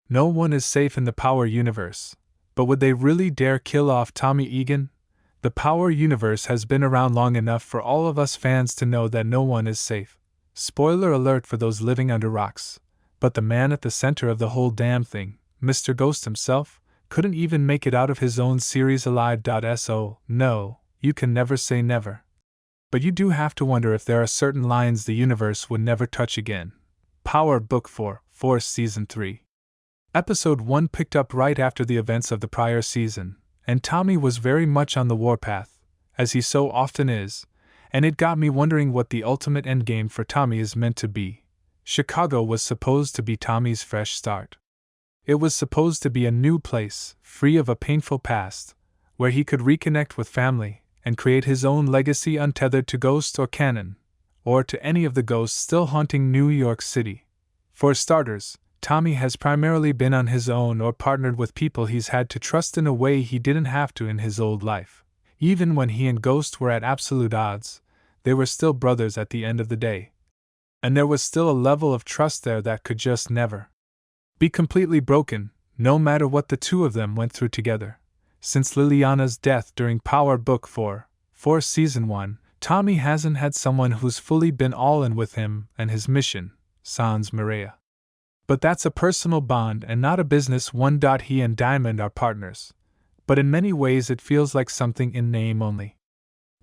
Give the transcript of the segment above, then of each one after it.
No one is safe in the Power universe. But would they really dare kill off Tommy Egan? The Power universe has been around long enough for all of us fans to know that no one is safe. Spoiler alert for those living under rocks. But the man at the center of the whole damn thing, Mr. Ghost himself, couldn't even make it out of his own series alive. So, no, you can never say never. But you do have to wonder if there are certain lines the universe would never touch again. Power Book 4, Force Season 3. Episode 1 picked up right after the events of the prior season, and Tommy was very much on the warpath, as he so often is, and it got me wondering what the ultimate endgame for Tommy is meant to be. Chicago was supposed to be Tommy's fresh start. It was supposed to be a new place, free of a painful past, where he could reconnect with family and create his own legacy untethered to ghosts or canon, or to any of the ghosts still haunting New York City. For starters, Tommy has primarily been on his own or partnered with people he's had to trust in a way he didn't have to in his old life. Even when he and Ghost were at absolute odds, they were still brothers at the end of the day. And there was still a level of trust there that could just never be completely broken, no matter what the two of them went through together. Since Liliana's death during Power Book 4, Force Season 1, Tommy hasn't had someone who's fully been all in with him and his mission, sans Maria. But that's a personal bond and not a business one. He and Diamond are partners. But in many ways it feels like something in name only.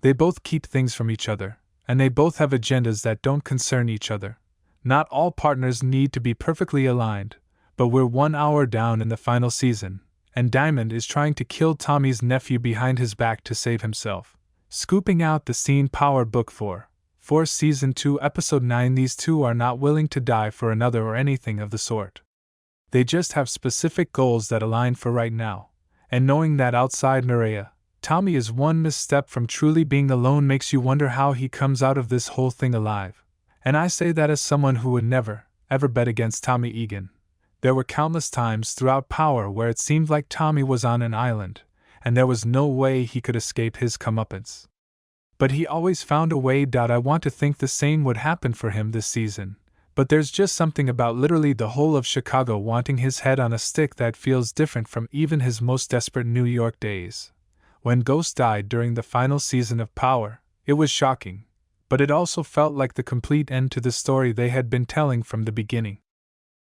They both keep things from each other, and they both have agendas that don't concern each other. Not all partners need to be perfectly aligned, but we're 1 hour down in the final season, and Diamond is trying to kill Tommy's nephew behind his back to save himself. Scooping out the scene. Power Book 4, Force Season 2 Episode 9. These two are not willing to die for another or anything of the sort. They just have specific goals that align for right now, and knowing that outside Maria, Tommy is one misstep from truly being alone makes you wonder how he comes out of this whole thing alive. And I say that as someone who would never, ever bet against Tommy Egan. There were countless times throughout Power where it seemed like Tommy was on an island, and there was no way he could escape his comeuppance. But he always found a way. I want to think the same would happen for him this season, but there's just something about literally the whole of Chicago wanting his head on a stick that feels different from even his most desperate New York days. When Ghost died during the final season of Power, it was shocking, but it also felt like the complete end to the story they had been telling from the beginning.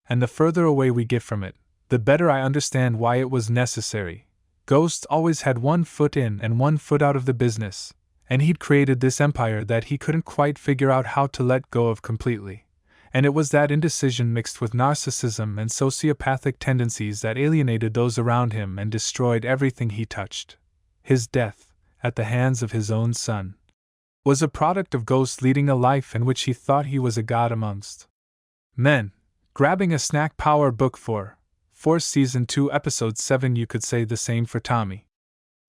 And the further away we get from it, the better I understand why it was necessary. Ghost always had 1 foot in and 1 foot out of the business, and he'd created this empire that he couldn't quite figure out how to let go of completely. And it was that indecision mixed with narcissism and sociopathic tendencies that alienated those around him and destroyed everything he touched. His death, at the hands of his own son, was a product of Ghost leading a life in which he thought he was a god amongst men. Grabbing a snack. Power Book 4, Force Season 2 Episode 7. You could say the same for Tommy.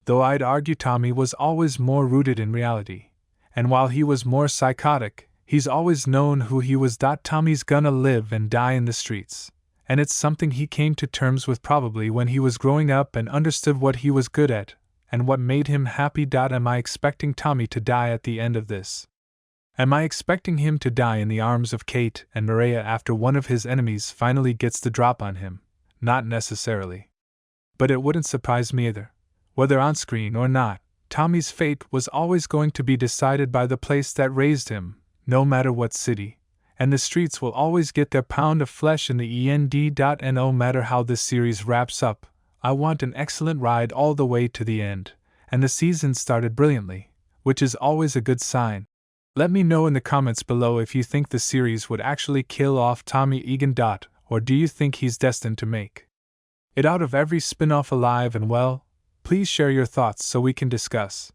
Though I'd argue Tommy was always more rooted in reality, and while he was more psychotic, he's always known who he was. Tommy's gonna live and die in the streets, and it's something he came to terms with probably when he was growing up and understood what he was good at and what made him happy. Am I expecting Tommy to die at the end of this? Am I expecting him to die in the arms of Kate and Maria after one of his enemies finally gets the drop on him? Not necessarily. But it wouldn't surprise me either. Whether on screen or not, Tommy's fate was always going to be decided by the place that raised him, no matter what city, and the streets will always get their pound of flesh in the end. And no matter how this series wraps up, I want an excellent ride all the way to the end, and the season started brilliantly, which is always a good sign. Let me know in the comments below if you think the series would actually kill off Tommy Egan. Or do you think he's destined to make it out of every spin-off alive and well? Please share your thoughts so we can discuss.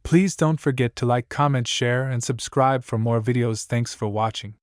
Please don't forget to like, comment, share, and subscribe for more videos. Thanks for watching.